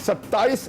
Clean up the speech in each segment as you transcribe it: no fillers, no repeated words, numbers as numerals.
27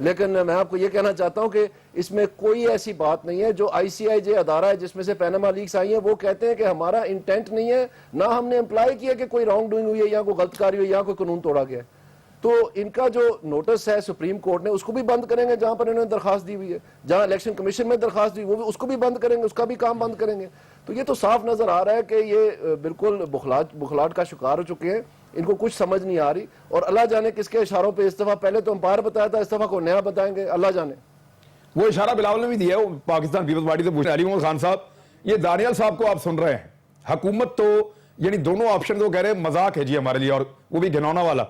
لیکن میں آپ کو یہ کہنا چاہتا ہوں کہ اس میں کوئی ایسی بات نہیں ہے. جو آئی سی آئی جے ادارہ ہے جس میں سے پیناما لیکس آئی ہیں وہ کہتے ہیں کہ ہمارا انٹینٹ نہیں ہے, نہ ہم نے امپلائی کیا کہ کوئی رانگ ڈوئنگ ہوئی ہے یا کوئی غلط کاری ہوئی ہے یا کوئی قانون توڑا گیا ہے. تو ان کا جو نوٹس ہے سپریم کورٹ نے اس کو بھی بند کریں گے جہاں پر انہوں نے درخواست دی ہوئی ہے, جہاں الیکشن کمیشن میں درخواست دی وہ بھی اس کو بھی بند کریں گے, اس کا بھی کام بند کریں گے. تو یہ تو صاف نظر آ رہا ہے کہ یہ بالکل بخلاٹ کا شکار ہو چکے ہیں, ان کو کچھ سمجھ نہیں آ رہی, اور اللہ جانے کس کے اشاروں پہ اس دفعہ, پہلے تو امپائر بتایا تھا, اس دفعہ کو نیا بتائیں گے, اللہ جانے. وہ اشارہ بلاول نے بھی دیا ہے, وہ پاکستان پیپلز پارٹی سے پوچھ رہے ہیں. علی محمد خان صاحب, یہ دانیال صاحب کو آپ سن رہے ہیں, حکومت تو یعنی دونوں آپشن تو کہہ رہے ہیں مذاق ہے جی ہمارے لیے, اور وہ بھی گھنونا والا.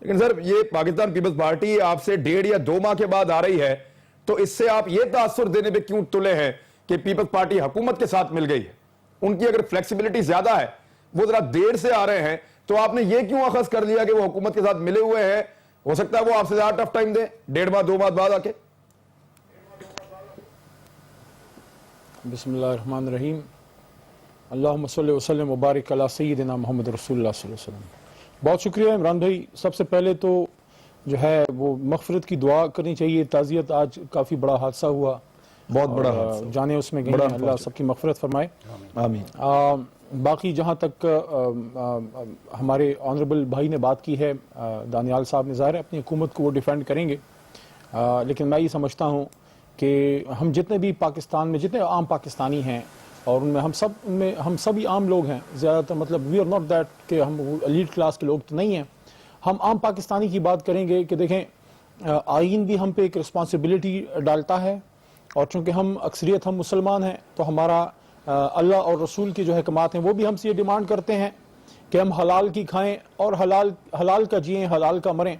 لیکن سر یہ پاکستان پیپلز پارٹی آپ سے 1.5 یا 2 ماہ کے بعد آ رہی ہے, تو اس سے آپ یہ تاثر دینے پہ کیوں تلے ہیں کہ پیپلز پارٹی حکومت کے ساتھ مل گئی ہے؟ ان کی اگر فلیکسیبلٹی زیادہ ہے, وہ ذرا دیر سے آ رہے ہیں, تو آپ نے یہ کیوں اخذ کر لیا کہ وہ حکومت کے ساتھ ملے ہوئے ہیں؟ ہو سکتا ہے وہ آپ سے زیادہ ٹف ٹائم دیں 1.5 ماہ 2 ماہ بعد آ کے. بسم اللہ الرحمن الرحیم. اللہم صلی وسلم وبارک علی سیدنا محمد رسول اللہ صلی اللہ علیہ وسلم. بہت شکریہ عمران بھائی. سب سے پہلے تو جو ہے وہ مغفرت کی دعا کرنی چاہیے. تعزیت, آج کافی بڑا حادثہ ہوا, بہت بڑا حادثہ, جانے اس میں گئی, اللہ سب کی مغفرت فرمائے, آمین. باقی جہاں تک ہمارے آنریبل بھائی نے بات کی ہے, دانیال صاحب نے, ظاہر ہے اپنی حکومت کو وہ ڈیفینڈ کریں گے, لیکن میں یہ سمجھتا ہوں کہ ہم جتنے بھی پاکستان میں جتنے عام پاکستانی ہیں, اور ان میں ہم سبھی عام لوگ ہیں زیادہ تر, مطلب وی آر ناٹ دیٹ کہ ہم ایلیٹ کلاس کے لوگ تو نہیں ہیں, ہم عام پاکستانی کی بات کریں گے کہ دیکھیں آئین بھی ہم پہ ایک رسپانسبلٹی ڈالتا ہے, اور چونکہ ہم اکثریت ہم مسلمان ہیں تو ہمارا اللہ اور رسول کی جو حکمات ہیں وہ بھی ہم سے یہ ڈیمانڈ کرتے ہیں کہ ہم حلال کی کھائیں اور حلال کا جئیں, حلال کا مریں.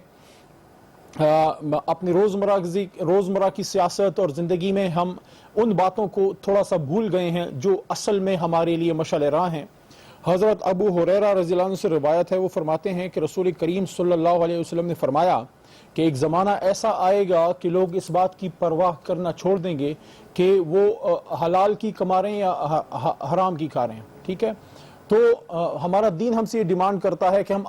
اپنی روزمرہ کی سیاست اور زندگی میں ہم ان باتوں کو تھوڑا سا بھول گئے ہیں جو اصل میں ہمارے لیے مشعل راہ ہیں. حضرت ابو ہریرہ رضی اللہ عنہ سے روایت ہے, وہ فرماتے ہیں کہ رسول کریم صلی اللہ علیہ وسلم نے فرمایا کہ ایک زمانہ ایسا آئے گا کہ لوگ اس بات کی پرواہ کرنا چھوڑ دیں گے کہ وہ حلال کی کما رہے ہیں یا حرام کی کھا رہے ہیں. ٹھیک ہے, تو ہمارا دین ہم سے یہ ڈیمانڈ کرتا ہے کہ ہم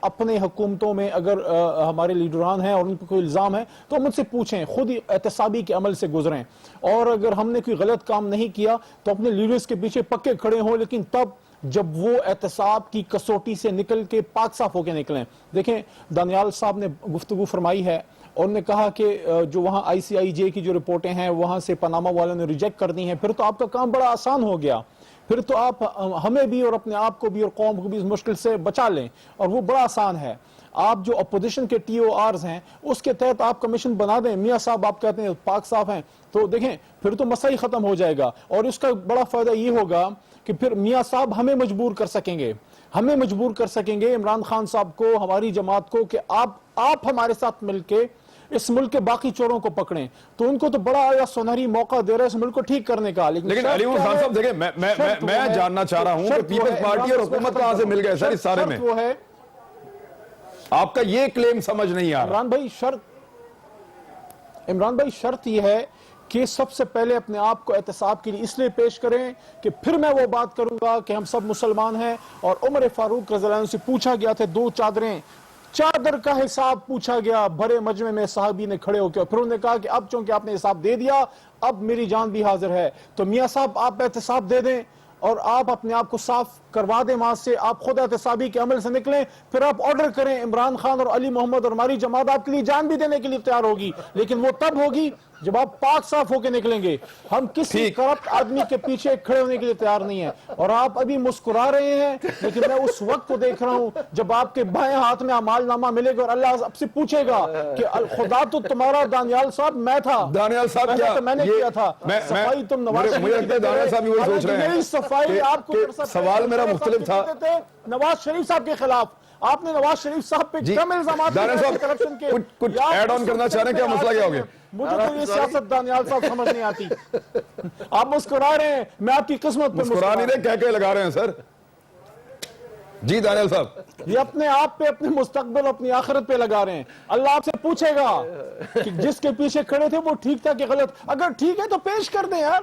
اپنے حکومتوں میں اگر ہمارے لیڈران ہیں اور ان پہ کوئی الزام ہے تو ہم ان سے پوچھیں, خود احتسابی کے عمل سے گزریں, اور اگر ہم نے کوئی غلط کام نہیں کیا تو اپنے لیڈرز کے پیچھے پکے کھڑے ہوں, لیکن تب جب وہ احتساب کی کسوٹی سے نکل کے پاک صاف ہو کے نکلیں. دیکھیں دانیال صاحب نے گفتگو فرمائی ہے, اور انہوں نے کہا کہ جو وہاں آئی سی آئی جے کی جو رپورٹیں ہیں وہاں سے پاناما والوں نے ریجیکٹ کر دی ہیں, پھر تو آپ کا کام بڑا آسان ہو گیا, پھر تو آپ ہمیں بھی اور اپنے آپ کو بھی اور قوم کو بھی اس مشکل سے بچا لیں, اور وہ بڑا آسان ہے. آپ جو اپوزیشن کے ٹی او آرز ہیں اس کے تحت آپ کمیشن بنا دیں, میاں صاحب آپ کہتے ہیں پاک صاف ہیں, تو دیکھیں پھر تو مسئلہ ہی ختم ہو جائے گا. اور اس کا بڑا فائدہ یہ ہوگا کہ پھر میاں صاحب ہمیں مجبور کر سکیں گے عمران خان صاحب کو, ہماری جماعت کو, کہ آپ ہمارے ساتھ مل کے اس ملک کے باقی چوروں کو پکڑیں. تو ان کو تو بڑا یا سنہری موقع دے رہے ہیں اس ملک کو ٹھیک کرنے کا. لیکن علی محمد خان صاحب دیکھیں, میں جاننا چاہ رہا ہوں کہ پیپلز پارٹی اور حکومت کہاں سے مل گئے سر اس سارے میں؟ آپ کا یہ کلیم سمجھ نہیں آ رہا. عمران بھائی شرط یہ ہے کہ سب سے پہلے اپنے آپ کو احتساب کے لیے اس لیے پیش کریں کہ پھر میں وہ بات کروں گا کہ ہم سب مسلمان ہیں. اور عمر فاروق رضی اللہ عنہ سے پوچھا گیا تھا 2 چادریں, چادر کا حساب پوچھا گیا بڑے مجمع میں, صحابی نے کھڑے ہو کے, پھر انہوں نے کہا کہ اب چونکہ آپ نے حساب دے دیا اب میری جان بھی حاضر ہے, تو میاں صاحب آپ احتساب دے دیں اور آپ اپنے آپ کو صاف کروا دیں وہاں سے, آپ خود احتسابی کے عمل سے نکلیں, پھر آپ آرڈر کریں عمران خان اور علی محمد اور ہماری جماعت آپ کے لیے جان بھی دینے کے لیے تیار ہوگی, لیکن وہ تب ہوگی جب آپ پاک صاف ہو کے نکلیں گے. ہم کسی کرپٹ آدمی کے پیچھے کھڑے ہونے کے لیے تیار نہیں ہیں. اور آپ ابھی مسکرا رہے ہیں, لیکن میں اس وقت کو دیکھ رہا ہوں جب آپ کے بائیں ہاتھ میں اعمال نامہ ملے گا اور اللہ آپ سے پوچھے گا کہ خدا تو تمہارا دانیال صاحب میں تھا, دانیال صاحب کیا میں نے کیا تھا صفائی, تم نواز صفائی آپ کو سوال میرا مختلف تھا. نواز شریف صاحب کے خلاف آپ نے نواز شریف صاحب پہ کم الزامات کرپشن کے, کچھ ایڈ آن کرنا چاہ رہے ہیں, کیا مسئلہ کیا ہو گیا؟ مجھے تو یہ سیاست دانیال صاحب سمجھ نہیں آتی. آپ مسکرا رہے ہیں, میں آپ کی قسمت پہ مسکرا نہیں رہے, کہہ کے لگا رہے ہیں سر. جی دانیال صاحب, یہ اپنے آپ پہ, اپنے مستقبل, اپنی آخرت پہ لگا رہے ہیں. اللہ آپ سے پوچھے گا کہ جس کے پیچھے کھڑے تھے وہ ٹھیک تھا کہ غلط. اگر ٹھیک ہے تو پیش کر دیں یار,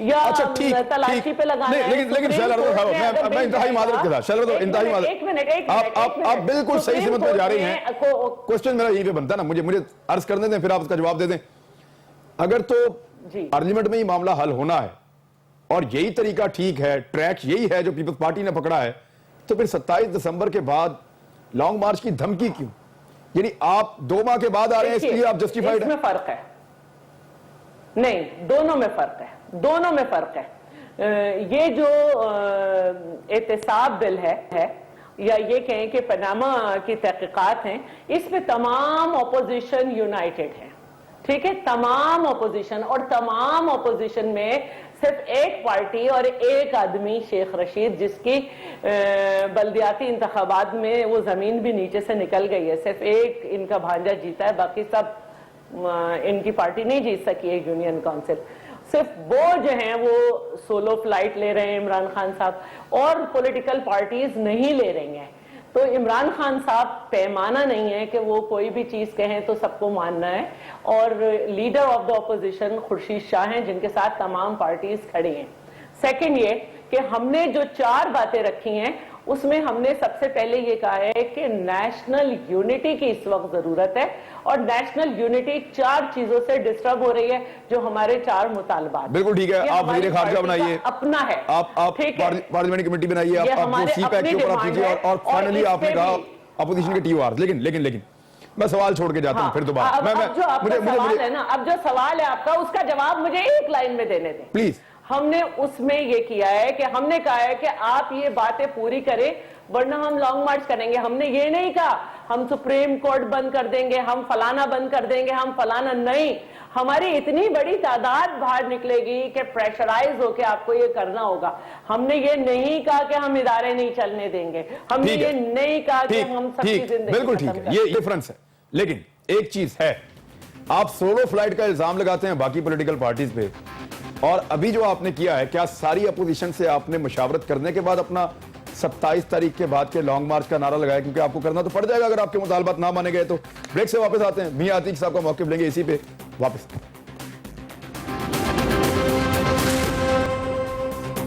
یا اچھا ٹھیک تلاشی پہ لگانا ہے. لیکن شہلا رضا صاحب میں انتہائی معذرت کے ساتھ شہلا رضا انتہائی معذرت آپ بالکل صحیح سمت پہ جا رہی ہیں. کوسچن میرا یہی پہ بنتا ہے نا, مجھے عرض کرنے دیں پھر آپ اس کا جواب دے دیں. اگر تو پارلیمنٹ میں یہ معاملہ حل ہونا ہے اور یہی طریقہ ٹھیک ہے, ٹریک یہی ہے جو پیپلز پارٹی نے پکڑا ہے, تو پھر 27 دسمبر کے بعد لانگ مارچ کی دھمکی کیوں؟ یعنی آپ 2 ماہ کے بعد آ رہے ہیں اس لیے آپ جسٹیفائیڈ ہیں؟ اس میں فرق ہے. نہیں, دونوں میں فرق ہے, دونوں میں فرق ہے. یہ جو احتساب بل ہے یا یہ کہیں کہ پاناما کی تحقیقات ہیں, اس میں تمام اپوزیشن یونائٹڈ ہے. ٹھیک ہے, تمام اپوزیشن, اور تمام اپوزیشن میں صرف ایک پارٹی اور ایک آدمی شیخ رشید, جس کی بلدیاتی انتخابات میں وہ زمین بھی نیچے سے نکل گئی ہے, صرف ایک ان کا بھانجا جیتا ہے, باقی سب ان کی پارٹی نہیں جیت سکی ہے یونین کونسل. صرف وہ جو ہیں وہ سولو فلائٹ لے رہے ہیں عمران خان صاحب, اور پولیٹیکل پارٹیز نہیں لے رہی ہیں. تو عمران خان صاحب پیمانہ نہیں ہے کہ وہ کوئی بھی چیز کہیں تو سب کو ماننا ہے, اور leader of the opposition Khurshid Shah ہیں جن کے ساتھ تمام پارٹیز کھڑی ہیں. سیکنڈ یہ کہ ہم نے جو 4 باتیں رکھی ہیں اس میں ہم نے سب سے پہلے یہ کہا ہے کہ نیشنل یونٹی کی اس وقت ضرورت ہے, اور نیشنل یونٹی 4 چیزوں سے ڈسٹرب ہو رہی ہے جو ہمارے 4 مطالبات. بالکل ٹھیک ہے, آپ وزیر خارجہ بنائیے, اپنا ہے, آپ پارلیمنٹ کمیٹی بنائیے, آپ جو سی پیک کے اوپر آپ کیجیے, اور فائنلی آپ نے کہا اپوزیشن کے ٹی او آر. لیکن میں سوال چھوڑ کے جاتا ہوں پھر دوبارہ. اب جو آپ کا سوال ہے نا, اب جو سوال ہے آپ کا, اس کا جواب مجھے ایک لائن میں دینے دیں پلیز. ہم نے اس میں یہ کیا ہے کہ ہم نے کہا ہے کہ آپ یہ باتیں پوری کریں ورنہ ہم لانگ مارچ کریں گے. ہم نے یہ نہیں کہا ہم سپریم کورٹ بند کر دیں گے, ہم فلانا بند کر دیں گے, ہم فلانا نہیں. ہماری اتنی بڑی تعداد باہر نکلے گی کہ پریشرائز ہو کے آپ کو یہ کرنا ہوگا. ہم نے یہ نہیں کہا کہ ہم ادارے نہیں چلنے دیں گے, ہم نے یہ نہیں کہا کہ ہم سب کی زندگی بالکل ٹھیک ہے, یہ ڈفرنس ہے. لیکن ایک چیز ہے, آپ سولو فلائٹ کا الزام لگاتے ہیں باقی پولیٹیکل پارٹیز پہ, اور ابھی جو آپ نے کیا ہے, کیا ساری اپوزیشن سے آپ نے مشاورت کرنے کے بعد اپنا 27 تاریخ کے بعد کے لانگ مارچ کا نعرہ لگایا؟ کیونکہ آپ کو کرنا تو پڑ جائے گا اگر آپ کے مطالبات نہ مانے گئے تو. بریک سے واپس آتے ہیں, میاں عتیق صاحب کا موقف لیں گے اسی پہ واپس.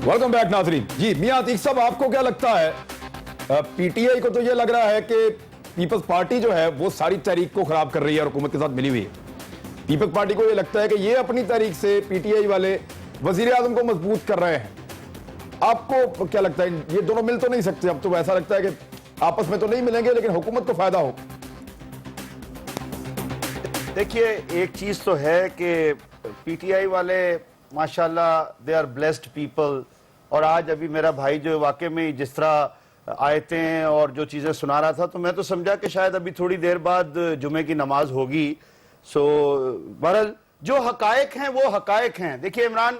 ویلکم بیک ناظرین. جی میاں عتیق صاحب, آپ کو کیا لگتا ہے, پی ٹی آئی کو تو یہ لگ رہا ہے کہ پیپلز پارٹی جو ہے وہ ساری تحریک کو خراب کر رہی ہے اور حکومت کے ساتھ ملی ہوئی ہے. پیپلز پارٹی کو یہ لگتا ہے کہ یہ اپنی تحریک سے پی ٹی آئی والے وزیر اعظم کو مضبوط کر رہے ہیں. آپ کو کیا لگتا ہے, یہ دونوں مل تو نہیں سکتے؟ اب تو ایسا لگتا ہے کہ آپس میں تو نہیں ملیں گے لیکن حکومت کو فائدہ ہو. دیکھیے ایک چیز تو ہے کہ پی ٹی آئی والے ماشاءاللہ دے آر بلیسڈ پیپل, اور آج ابھی میرا بھائی جو واقع میں جس طرح آیتیں اور جو چیزیں سنا رہا تھا تو میں تو سمجھا کہ شاید ابھی تھوڑی دیر بعد جمعے کی نماز ہوگی. سو بہرحال جو حقائق ہیں وہ حقائق ہیں. دیکھیے عمران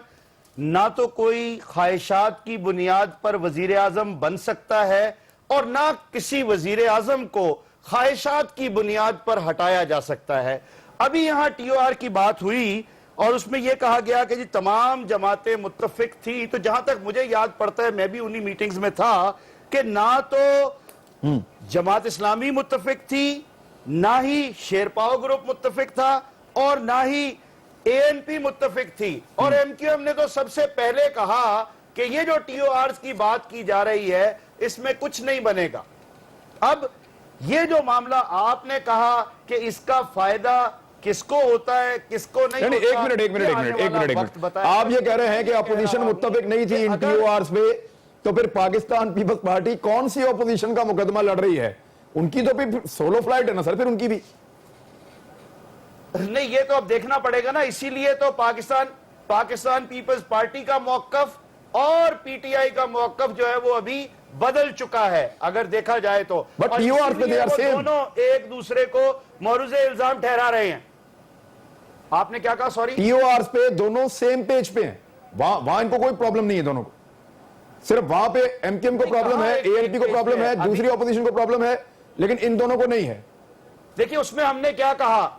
نہ تو کوئی خواہشات کی بنیاد پر وزیر اعظم بن سکتا ہے, اور نہ کسی وزیر اعظم کو خواہشات کی بنیاد پر ہٹایا جا سکتا ہے. ابھی یہاں ٹی او آر کی بات ہوئی اور اس میں یہ کہا گیا کہ جی تمام جماعتیں متفق تھی, تو جہاں تک مجھے یاد پڑتا ہے میں بھی انہی میٹنگز میں تھا کہ نہ تو جماعت اسلامی متفق تھی, نہ ہی شیرپاؤ گروپ متفق تھا, اور نہ ہی اے این پی متفق تھی. اور ایم کیو ایم نے تو سب سے پہلے کہا کہ یہ جو ٹی او آرز کی بات کی جا رہی ہے اس میں کچھ نہیں بنے گا. اب یہ جو معاملہ آپ نے کہا کہ اس کا فائدہ کس کو ہوتا ہے کس کو نہیں ہوتا, ایک منٹ, آپ یہ کہہ رہے ہیں کہ اپوزیشن متفق نہیں تھی ان ٹی او آرز پہ, تو پھر پاکستان پیپلز پارٹی کون سی اپوزیشن کا مقدمہ لڑ رہی ہے؟ ان کی تو پھر سولو فلائٹ ہے نا سر, پھر ان کی بھی نہیں, یہ تو اب دیکھنا پڑے گا نا. اسی لیے تو پاکستان پیپلز پارٹی کا موقف اور پی ٹی آئی کا موقف جو ہے وہ ابھی بدل چکا ہے اگر دیکھا جائے تو. بٹ ٹی او آر پہ دونوں ایک دوسرے کو معروض الزام ٹھہرا رہے ہیں. آپ نے کیا کہا؟ سوری, ٹی او آرز پہ دونوں سیم پیج پہ ہیں, وہاں ان کو کوئی پرابلم نہیں ہے دونوں کو. صرف وہاں پہ ایم کیو ایم کو پرابلم ہے, اے ایل پی کو پرابلم ہے, دوسری اپوزیشن کو پرابلم ہے, لیکن ان دونوں کو نہیں ہے. دیکھیں اس میں ہم نے کیا کہا,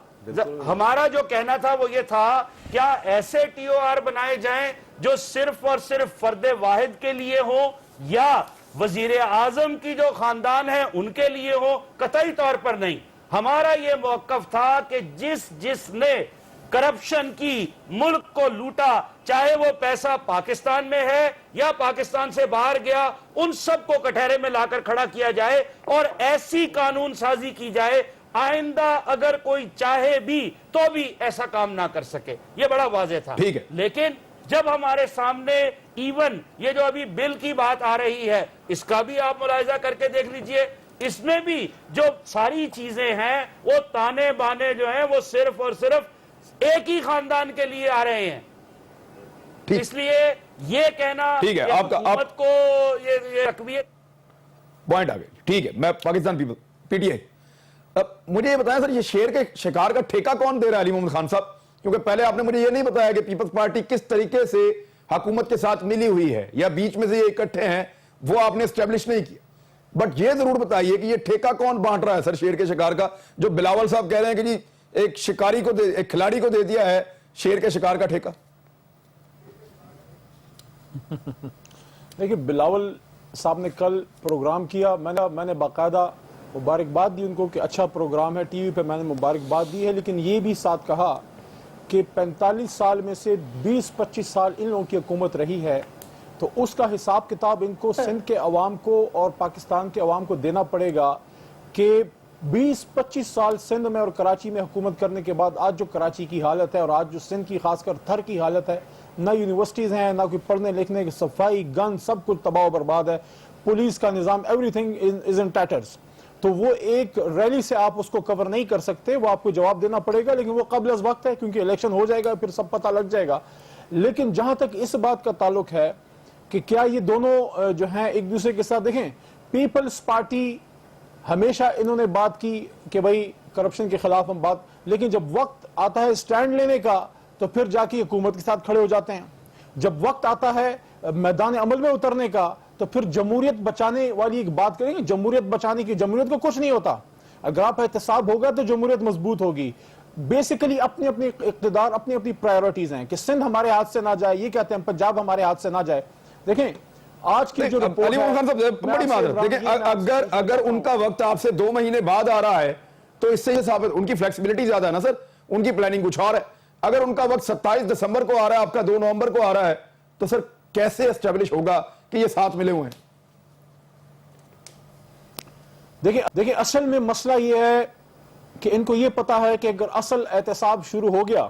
ہمارا جو کہنا تھا وہ یہ تھا کیا ایسے ٹی او آر بنائے جائیں جو صرف اور صرف فرد واحد کے لیے ہوں یا وزیر اعظم کی جو خاندان ہے ان کے لیے ہوں؟ قطعی طور پر نہیں. ہمارا یہ موقف تھا کہ جس نے کرپشن کی ملک کو لوٹا، چاہے وہ پیسہ پاکستان میں ہے یا پاکستان سے باہر گیا، ان سب کو کٹہرے میں لا کر کھڑا کیا جائے اور ایسی قانون سازی کی جائے آئندہ اگر کوئی چاہے بھی تو بھی ایسا کام نہ کر سکے. یہ بڑا واضح تھا. ٹھیک ہے. لیکن جب ہمارے سامنے ایون یہ جو ابھی بل کی بات آ رہی ہے، اس کا بھی آپ ملاحظہ کر کے دیکھ لیجئے، اس میں بھی جو ساری چیزیں ہیں وہ تانے بانے جو ہیں وہ صرف اور صرف ایک ہی خاندان کے لیے آ رہے ہیں. اس لیے یہ کہنا ٹھیک ہے، کہ آپ کا حکومت کو یہ رقبیت پوائنٹ آ گئے. ٹھیک ہے، میں Pakistan people P T I. اب مجھے یہ بتائیں سر، یہ شیر کے شکار کا ٹھیکہ کون دے رہا ہے علی محمد خان صاحب؟ کیونکہ پہلے آپ نے مجھے یہ نہیں بتایا کہ پیپلز پارٹی کس طریقے سے حکومت کے ساتھ ملی ہوئی ہے یا بیچ میں سے یہ اکٹھے ہیں، وہ آپ نے اسٹیبلش نہیں کیا. بٹ یہ ضرور بتائیے کہ یہ ٹھیکہ کون بانٹ رہا ہے سر شیر کے شکار کا، جو بلاول صاحب کہہ رہے ہیں کہ جی ایک شکاری کو ایک کھلاڑی کو دے دیا ہے شیر کے شکار کا ٹھیکہ. دیکھیں، بلاول صاحب نے کل پروگرام کیا، میں نے باقاعدہ مبارکباد دی ان کو کہ اچھا پروگرام ہے، ٹی وی پہ میں نے مبارکباد دی ہے، لیکن یہ بھی ساتھ کہا کہ 45 سال میں سے 20-25 سال ان لوگوں کی حکومت رہی ہے، تو اس کا حساب کتاب ان کو سندھ کے عوام کو اور پاکستان کے عوام کو دینا پڑے گا کہ 20-25 سال سندھ میں اور کراچی میں حکومت کرنے کے بعد آج جو کراچی کی حالت ہے اور آج جو سندھ کی خاص کر تھر کی حالت ہے، نہ یونیورسٹیز ہیں، نہ کوئی پڑھنے لکھنے کی صفائی، گن، سب کچھ تباہ و برباد ہے، پولیس کا نظام، ایوری تھنگ از ان ٹیٹرز. تو وہ ایک ریلی سے آپ اس کو کور نہیں کر سکتے، وہ آپ کو جواب دینا پڑے گا، لیکن وہ قبل از وقت ہے کیونکہ الیکشن ہو جائے گا، پھر سب پتہ لگ جائے گا. لیکن جہاں تک اس بات کا تعلق ہے کہ کیا یہ دونوں جو ہیں ایک دوسرے کے ساتھ، دیکھیں پیپلز پارٹی ہمیشہ انہوں نے بات کی کہ بھائی کرپشن کے خلاف ہم بات، لیکن جب وقت آتا ہے سٹینڈ لینے کا تو پھر جا کے حکومت کے ساتھ کھڑے ہو جاتے ہیں. جب وقت آتا ہے میدان عمل میں اترنے کا تو پھر جمہوریت بچانے والی ایک بات کریں گے. جمہوریت بچانے کی، جمہوریت کو کچھ نہیں ہوتا، اگر آپ احتساب ہوگا تو جمہوریت مضبوط ہوگی. بیسیکلی اپنی اپنی اقتدار، اپنی اپنی پرائیورٹیز ہیں کہ سندھ ہمارے ہاتھ سے نہ جائے، یہ کہتے ہیں پنجاب ہمارے ہاتھ سے نہ جائے. دیکھیں آج کی جو علی محمد خان صاحب بڑی معذرت، دیکھیں اگر ان کا وقت آپ سے 2 مہینے بعد آ رہا ہے تو اس سے یہ ثابت، ان کی فلیکسیبلٹی زیادہ ہے نا سر، ان کی پلاننگ کچھ اور ہے. اگر ان کا وقت 27 دسمبر کو آ رہا ہے، آپ کا 2 نومبر کو آ رہا ہے، تو سر کیسے اسٹیبلش ہوگا کہ یہ ساتھ ملے ہوئے ہیں؟ دیکھیں اصل میں مسئلہ یہ ہے کہ ان کو یہ پتا ہے کہ اگر اصل احتساب شروع ہو گیا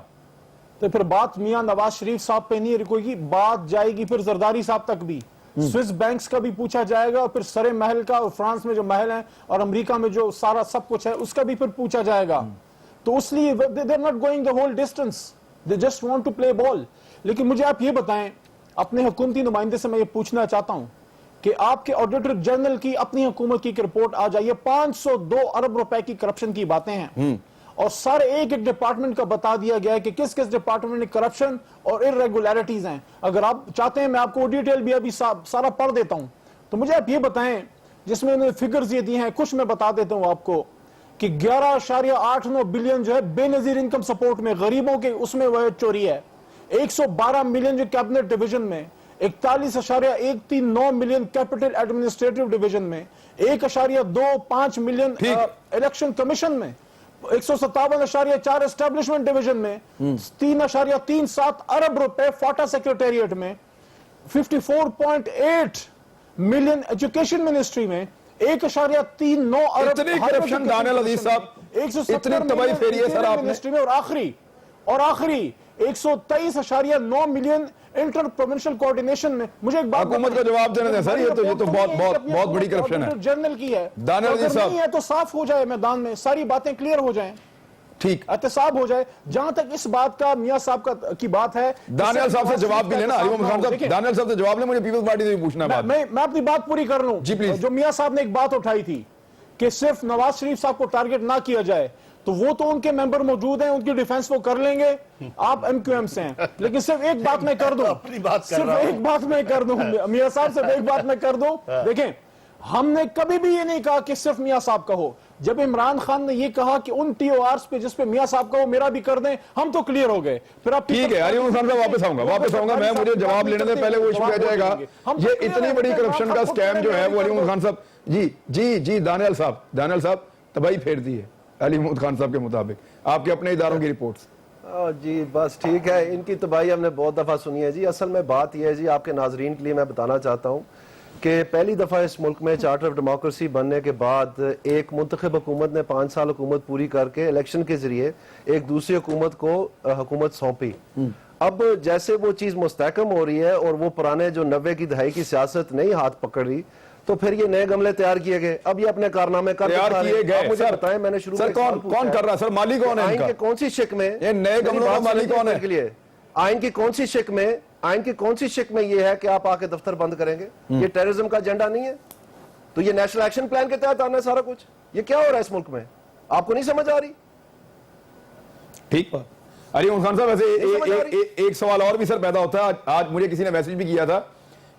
تو پھر بات میاں نواز شریف صاحب پہ نہیں رکے گی، بات جائے گی پھر زرداری صاحب تک بھی، سوئس بینکس کا بھی پوچھا جائے گا، اور پھر سرے محل کا، اور فرانس میں جو محل ہیں اور امریکہ میں جو سارا سب کچھ ہے اس کا بھی پھر پوچھا جائے گا. تو اس لیے they are not going the whole distance, they just want to play ball. لیکن مجھے آپ یہ بتائیں، اپنے حکومتی نمائندے سے میں یہ پوچھنا چاہتا ہوں کہ آپ کے آڈیٹر جنرل کی اپنی حکومت کی ایک رپورٹ آ جائیے، 502 ارب روپے کی کرپشن کی باتیں ہیں، اور سارے ایک ایک ڈپارٹمنٹ کا بتا دیا گیا ہے کہ کس کس ڈپارٹمنٹ میں کرپشن اور irregularities ہیں. اگر آپ چاہتے ہیں میں آپ کو ڈیٹیل بھی ابھی سارا پڑھ دیتا ہوں. تو مجھے آپ یہ بتائیں، جس میں انہوں نے فگرز یہ دی ہیں، کچھ میں بتا دیتا ہوں آپ کو کہ 11.89 بلین جو ہے بے نظیر انکم سپورٹ میں، غریبوں کے اس میں وہ چوری ہے، 112 ملین جو کیبنٹ ڈویژن میں، 41.139 ملین کیپٹل ایڈمنسٹریٹو ڈویژن میں، 1.25 ملین الیکشن کمیشن میں، 157.4 اسٹیبلشمنٹ ڈویژن میں، 3.37 ارب روپے فاٹا سیکریٹریٹ میں، 54.8 ملین ایجوکیشن منسٹری میں، 1.39 ارب اتنی کرپشن دانیال عزیز صاحب، اتنی تباہی پھیری ہے سر آپ نے، اور آخری 123.9 ملین انٹر پروونشل کوارڈینیشن میں. مجھے ایک بات حکومت کا جواب دینے دیں سر، یہ تو بہت بڑی کرپشن ہے. جنرل کی ہے، دانیال عزیز صاحب نہیں ہے تو صاف ہو جائے میدان میں، ساری باتیں کلیئر ہو جائیں، ٹھیک احتساب ہو جائے. جہاں تک اس بات کا میاں صاحب کی بات ہے، دانیال صاحب سے جواب بھی لینا، علی محمد خان صاحب دانیال صاحب سے جواب لیں، مجھے پیپلز پارٹی سے بھی پوچھنا ہے. میں اپنی بات پوری کر لوں. جو میاں صاحب نے ایک بات اٹھائی تھی کہ صرف نواز شریف صاحب کو ٹارگٹ نہ کیا جائے، تو وہ تو ان کے ممبر موجود ہیں، ان کی ڈیفنس وہ کر لیں گے، آپ ایم کیو ایم سے ہیں. لیکن صرف ایک بات میں کر دوں، میاں صاحب صرف ایک بات میں کر دوں. دیکھیں ہم نے کبھی بھی یہ نہیں کہا کہ صرف میاں صاحب کا ہو. جب عمران خان نے یہ کہا کہ ان ٹی او آرز پہ جس پہ میاں صاحب کا ہو میرا بھی کر دیں، ہم تو کلیئر ہو گئے. پھر آپ ٹھیک ہے علی محمد خان صاحب واپس آؤں گا میں، مجھے جواب لینے سے پہلے وہ ایشو آ جائے گا. یہ اتنی بڑی کرپشن کا سکیم جو ہے وہ علی محمد خان صاحب جی دانیال صاحب تباہی پھیر دی ہے علی محمد خان صاحب کے مطابق، آپ کے اپنے اداروں کی رپورٹس. جی بس ٹھیک ہے, ان کی تباہی ہم نے بہت دفعہ سنی ہے جی. اصل میں بات یہ ہے جی, آپ کے ناظرین کے لیے میں بتانا چاہتا ہوں کہ پہلی دفعہ اس ملک میں چارٹر آف ڈیموکریسی بننے کے بعد ایک منتخب حکومت نے 5 سال حکومت پوری کر کے الیکشن کے ذریعے ایک دوسری حکومت کو حکومت سونپی. اب جیسے وہ چیز مستحکم ہو رہی ہے اور وہ پرانے جو 90 کی دہائی کی سیاست نہیں ہاتھ پکڑ رہی, تو پھر یہ نئے گملے تیار کیے گئے. اب یہ اپنے کارنامے تیار کیے گئے. مجھے بتائیں, میں نے شروع سر کون کر رہا ہے سر, مالی کون ہے آئین ان کا؟ کے کون سی شک میں یہ نئے گملوں کا مالی کون ہے؟ کے لیے آئین کی کون سی شک میں, آئین کی کون سی شک میں یہ ہے کہ آپ آ کے دفتر بند کریں گے؟ یہ ٹیررزم کا ایجنڈا نہیں ہے, تو یہ نیشنل ایکشن پلان کے تحت آنا ہے سارا کچھ. یہ کیا ہو رہا ہے اس ملک میں, آپ کو نہیں سمجھ آ رہی؟ ٹھیک. علی محمد خان صاحب ویسے ایک سوال اور بھی سر پیدا ہوتا ہے. آج مجھے کسی نے میسج بھی کیا تھا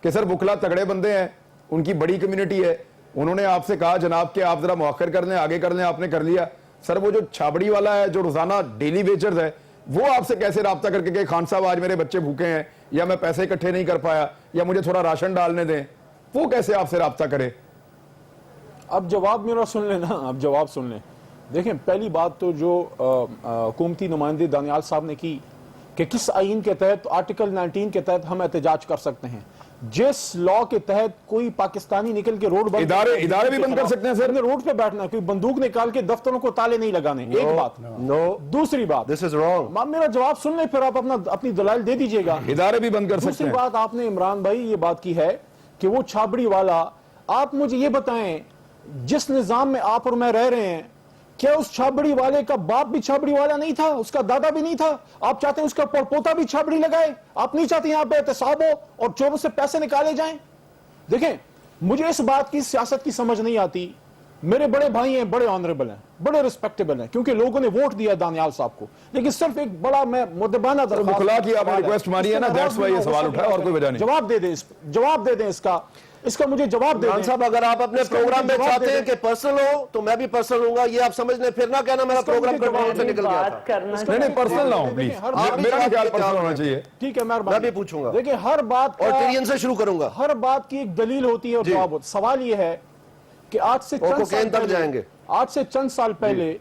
کہ سر بکلا تگڑے بندے ہیں, ان کی بڑی کمیونٹی ہے, انہوں نے آپ سے کہا جناب کہ آپ ذرا مؤخر کر لیں, آگے کر لیں, آپ نے کر لیا. سر وہ جو چھابڑی والا ہے, جو روزانہ ڈیلی ویجرز ہے, وہ آپ سے کیسے رابطہ کر کے کہ خان صاحب آج میرے بچے بھوکے ہیں, یا میں پیسے اکٹھے نہیں کر پایا, یا مجھے تھوڑا راشن ڈالنے دیں, وہ کیسے آپ سے رابطہ کرے؟ اب جواب میرا سن لیں نا, اب جواب سن لیں. دیکھیں, پہلی بات تو جو حکومتی نمائندے دانیال صاحب نے کی کہ کس آئین کے تحت, آرٹیکل 19 کے تحت ہم احتجاج کر سکتے ہیں. جس لا کے تحت کوئی پاکستانی نکل کے روڈ بند, ادارے بھی بند کر سکتے ہیں سر, روڈ پہ بیٹھنا, کوئی بندوق نکال کے دفتروں کو تالے نہیں لگانے. ایک بات. دوسری بات, دس از رانگ. میرا جواب سن لیں, پھر آپ اپنی دلائل دے دیجئے گا. ادارے بھی بند کر سکتے دوسری ہیں. بات آپ نے عمران بھائی یہ بات کی ہے کہ وہ چھابڑی والا, آپ مجھے یہ بتائیں جس نظام میں آپ اور میں رہ رہے ہیں, کیا اس چھابڑی والے کا باپ بھی چھابڑی والا نہیں تھا, اس کا دادا بھی نہیں تھا؟ آپ چاہتے ہیں اس کا پڑپوتا بھی چھابڑی لگائے؟ آپ نہیں چاہتے یہاں پہ احتساب ہو اور چوروں سے پیسے نکالے جائیں؟ دیکھیں, مجھے اس بات کی سیاست کی سمجھ نہیں آتی. میرے بڑے بھائی ہیں, بڑے آنریبل ہیں, بڑے ریسپیکٹیبل ہیں, کیونکہ لوگوں نے ووٹ دیا دانیال صاحب کو. لیکن صرف ایک بڑا میں مدبانہ درخواست, بکلا کی آپ نے ریکویسٹ ماری ہے نا, دیٹس وائی یہ سوال اٹھا ہے, اور کوئی وجہ نہیں. جواب دے دیں اس کا مجھے جواب دے دیں. صاحب اگر آپ اپنے پروگرام میں چاہتے ہیں کہ پرسنل ہو تو میں بھی پرسنل ہوں گا, یہ آپ سمجھ لیں, پھر نہ کہنا میرا پروگرام کنٹرول سے نکل گیا تھا. نہیں پرسنل نہ ہو پلیز, میرا بھی خیال پرسنل ہونا چاہیے. ٹھیک ہے, میں بھی پوچھوں گا. دیکھیں, ہر بات اور ٹیرین سے شروع کروں گا. ہر بات کی ایک دلیل ہوتی ہے اور جواب ہوتا ہے. سوال یہ ہے کہ آج سے چند سال پہلے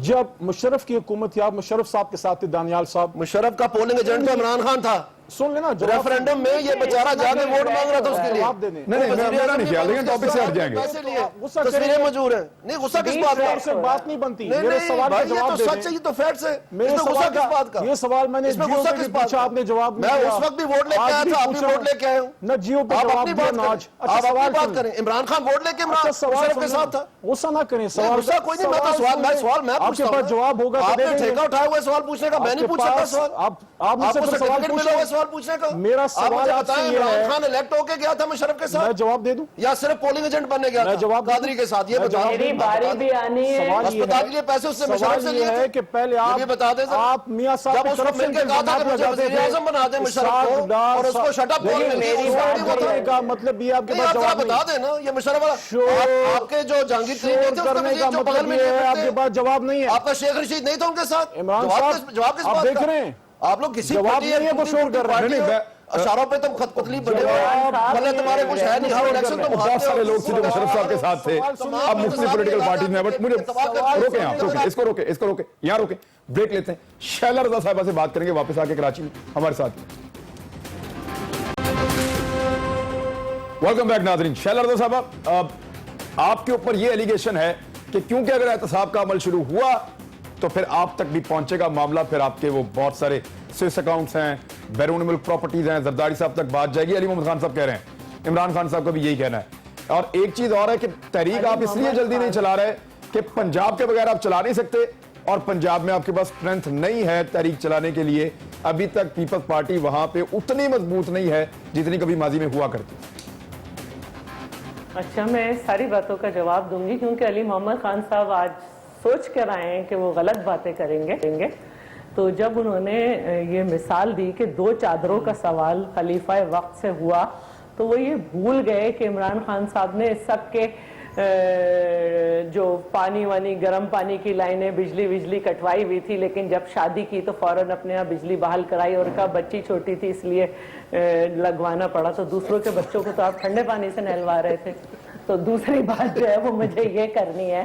جب مشرف کی حکومت تھی, آپ مشرف صاحب کے ساتھ تھے, دانیال صاحب, مشرف کا پولنگ ایجنٹ تو عمران خان تھا. سن لینا, ریفرینڈم میں یہ بیچارہ جا کے ووٹ مانگ رہا تھا اس کے لیے. جواب دے دیں. نہیں میرا نہیں خیال, لیکن ٹاپک سے ہٹ جائیں گے. تصویریں موجود ہیں. نہیں غصہ کس بات کا؟ سے بات نہیں بنتی. نہیں میرے سوال کا یہ جواب تو دے سچ ہے, یہ تو فیکٹس ہے. میرے اس میں غصہ کس بات کا؟ یہ سوال میں نے اس میں جیو غصہ پہ کس بھی بات پوچھا, کا؟ آپ نے جواب نہیں میں دیا. اس وقت بھی ووٹ لے کے آیا تھا, آپ بھی ووٹ لے کے آئے ہوں. نہ جیو پہ آپ جواب اپنی دیا بات نا آج. کریں, آپ اپنی بات کریں. عمران خان ووٹ لے کے مشرف کے ساتھ تھا. غصہ نہ کریں. سوال غصہ کوئی نہیں, میں تو سوال میں آپ کے پوچھتا پاس ہوں. جواب ہوگا آپ نے ٹھیکہ اٹھایا ہوا ہے سوال پوچھنے کا, میں نہیں پوچھ سکتا سوال. آپ مجھ سے سرٹیفکیٹ ملا ہوا ہے سوال پوچھنے کا. میرا آپ سوال مجھے آپ سے بتائیں, یہ عمران ہے, خان الیکٹ ہو کے گیا تھا مشرف کے میں ساتھ جواب دے دوں, یا صرف پولنگ ایجنٹ بننے گیا میں تھا جواب دے دوں. قادری کے ساتھ؟ یہ بتا دیں. میری باری بھی آنی ہے. سوال یہ اسپتال کے لیے پیسے اس سے مشرف سے لیے ہے تھے کہ پہلے یہ بتا دیں. آپ میاں صاحب جب کی اس کو طرف سے مل کے کہا تھا کہ مجھے وزیر اعظم بنا دیں مشرف کو, اور اس کو شٹ اپ بول کرنے کا مطلب یہ آپ کے پاس جواب بتا دیں نا. یہ مشرف والا آپ کے جو جہانگیر ترین کرنے کا مطلب یہ ہے, آپ کے پاس جواب نہیں ہے. آپ کا شیخ رشید نہیں تھا ان کے ساتھ. عمران صاحب جواب کس آپ بات دیکھ کا؟ رہے ہیں, آپ لوگ کسی جواب نہیں ہے وہ شور کر رہے ہیں. اشاروں پہ تم خط پتلی بنے ہوئے, تمہارے کچھ ہے نہیں. ہر الیکشن تم بہت سارے لوگ تھے جو مشرف صاحب کے ساتھ تھے, اب مختلف پولیٹیکل پارٹیز میں. بٹ مجھے روکیں, آپ روکیں, اس کو روکیں, یہاں روکیں, بریک لیتے ہیں. شیلا رضا صاحبہ سے بات کریں گے واپس آ کے کراچی میں ہمارے ساتھ. ویلکم بیک ناظرین. شیلا رضا صاحبہ, آپ کے اوپر یہ ایلیگیشن ہے کہ کیونکہ اگر احتساب کا عمل شروع ہوا تو پھر آپ تک بھی پہنچے گا معاملہ, پھر آپ کے وہ بہت سارے سوئس اکاؤنٹس ہیں, بیرون ملک پراپرٹیز ہیں, زرداری صاحب تک بات جائے گی. علی محمد خان صاحب کہہ رہے ہیں, عمران خان صاحب کا بھی یہی کہنا ہے. اور ایک چیز اور ہے کہ تحریک آپ اس لیے جلدی نہیں چلا رہے کہ پنجاب کے بغیر آپ چلا نہیں سکتے, اور پنجاب میں آپ کے پاس اسٹرینتھ نہیں ہے تحریک چلانے کے لیے. ابھی تک پیپلز پارٹی وہاں پہ اتنی مضبوط نہیں ہے جتنی کبھی ماضی میں ہوا کرتی. اچھا, میں ساری باتوں کا جواب دوں گی کیونکہ علی محمد خان صاحب آج سوچ کر آئے ہیں کہ وہ غلط باتیں کریں گے. تو جب انہوں نے یہ مثال دی کہ 2 چادروں کا سوال خلیفہ وقت سے ہوا, تو وہ یہ بھول گئے کہ عمران خان صاحب نے سب کے جو پانی وانی, گرم پانی کی لائنیں, بجلی کٹوائی ہوئی تھی, لیکن جب شادی کی تو فوراً اپنے یہاں بجلی بحال کرائی, اور کہا بچی چھوٹی تھی اس لیے لگوانا پڑا. تو دوسروں کے بچوں کو تو آپ ٹھنڈے پانی سے نہلوا رہے تھے. تو دوسری بات جو ہے وہ مجھے یہ کرنی ہے,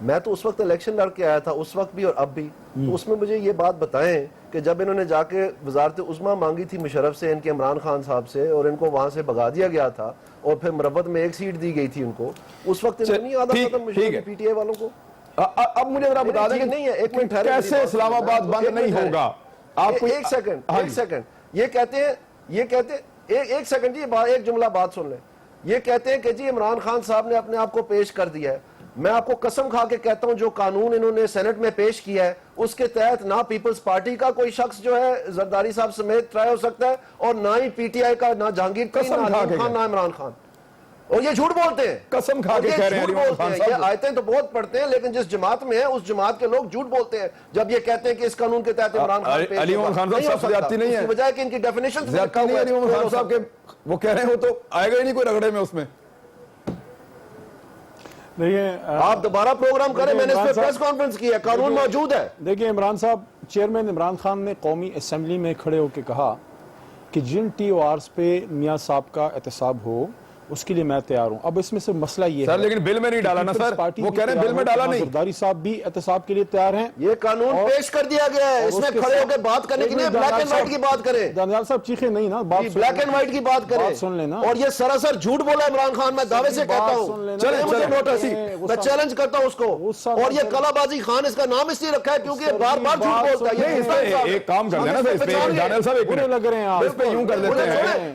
میں تو اس وقت الیکشن لڑ کے آیا تھا, اس وقت بھی اور اب بھی. تو اس میں مجھے یہ بات بتائیں کہ جب انہوں نے جا کے وزارت عظمیٰ مانگی تھی مشرف سے, ان کے عمران خان صاحب سے, اور ان کو وہاں سے بھگا دیا گیا تھا اور پھر مربت میں 1 سیٹ دی گئی تھی ان کو, اس وقت انہوں نے نہیں آدھا ختم مشرف پی ٹی آئی والوں کو. اب مجھے ذرا بتا دیں نہیں ہے, ایک منٹ کیسے اسلام آباد بند نہیں ہوگا. آپ ایک سیکنڈ یہ کہتے ہیں ایک سیکنڈ جی, ایک جملہ بات سن لیں. یہ کہتے ہیں کہ جی عمران خان صاحب نے اپنے آپ کو پیش کر دیا ہے. میں آپ کو قسم کھا کے کہتا ہوں جو قانون انہوں نے سینٹ میں پیش کیا ہے اس کے تحت نہ پیپلز پارٹی کا کوئی شخص جو ہے زرداری صاحب سمیت ٹرائی ہو سکتا ہے, اور نہ ہی پی ٹی آئی کا, نہ جہانگیر کا, نہ علیم خان, نہ عمران خان. اور یہ جھوٹ بولتے ہیں, قسم کھا کے کہہ رہے ہیں عمران خان صاحب. یہ آیتیں تو بہت پڑھتے ہیں لیکن جس جماعت میں ہیں اس جماعت کے لوگ جھوٹ بولتے ہیں جب یہ کہتے ہیں کہ اس قانون کے تحت عمران خان پیش علی عمران خان صاحب زیادتی نہیں ہے, اس کی وجہ کہ ان کی ڈیفینیشن زیادتی نہیں ہے علی عمران خان صاحب کے, وہ کہہ رہے ہو تو آئے گا ہی نہیں کوئی رگڑے میں اس میں. آپ دوبارہ پروگرام کریں, میں نے اس پہ پریس کانفرنس کی ہے, قانون موجود ہے. دیکھیں عمران صاحب, چیئرمین عمران خان نے قومی اسمبلی میں کھڑے ہو کے کہا کہ جن ٹی او آرز پہ میاں صاحب کا احتساب ہو اس کے لیے میں تیار ہوں. اب اس میں سے مسئلہ یہ سر لیکن بل میں نہیں ڈالا نا سر, وہ کہہ رہے ہیں بل میں ڈالا نہیں. زرداری صاحب بھی احتساب کے لیے تیار ہیں. یہ قانون پیش کر دیا گیا ہے, اس میں کھڑے ہو کے بات کرنے کے لیے بلیک اینڈ وائٹ کی بات کریں. دانیال صاحب چیخیں نہیں نا, بلیک اینڈ وائٹ کی بات کریں, سن لینا. اور یہ سراسر جھوٹ بولا عمران خان, میں دعوے سے کہتا ہوں. چلیں مجھے نوٹس, میں چیلنج کرتا ہوں اس کو. اور یہ کلا بازی خان اس کا نام اس لیے رکھا ہے کیونکہ یہ بار بار جھوٹ بولتا ہے. ایک کام کر لینا اس پہ, دانیال صاحب ایک برے لگ رہے ہیں اس پہ یوں کر لیتے ہیں,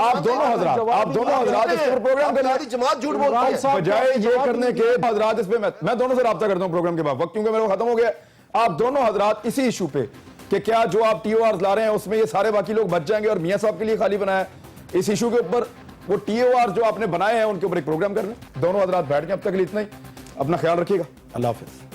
آپ دونوں حضرات اس پر پروگرام کریں. جماعت جھوٹ بولتا ہے بجائے یہ کرنے کے حضرات اس پہ میں دونوں سے رابطہ کرتا ہوں پروگرام کے بعد, وقت کیونکہ میرے کو ختم ہو گیا. آپ دونوں حضرات اسی ایشو پہ کہ کیا جو آپ ٹی او آرز لا رہے ہیں اس میں یہ سارے باقی لوگ بچ جائیں گے اور میاں صاحب کے لیے خالی بنایا ہے, اس ایشو کے اوپر وہ ٹی او آر جو آپ نے بنائے ہیں ان کے اوپر ایک پروگرام کرنا. دونوں حضرات بیٹھ کے اب تک کے لیے اتنا ہی. اپنا خیال رکھیے گا. اللہ حافظ.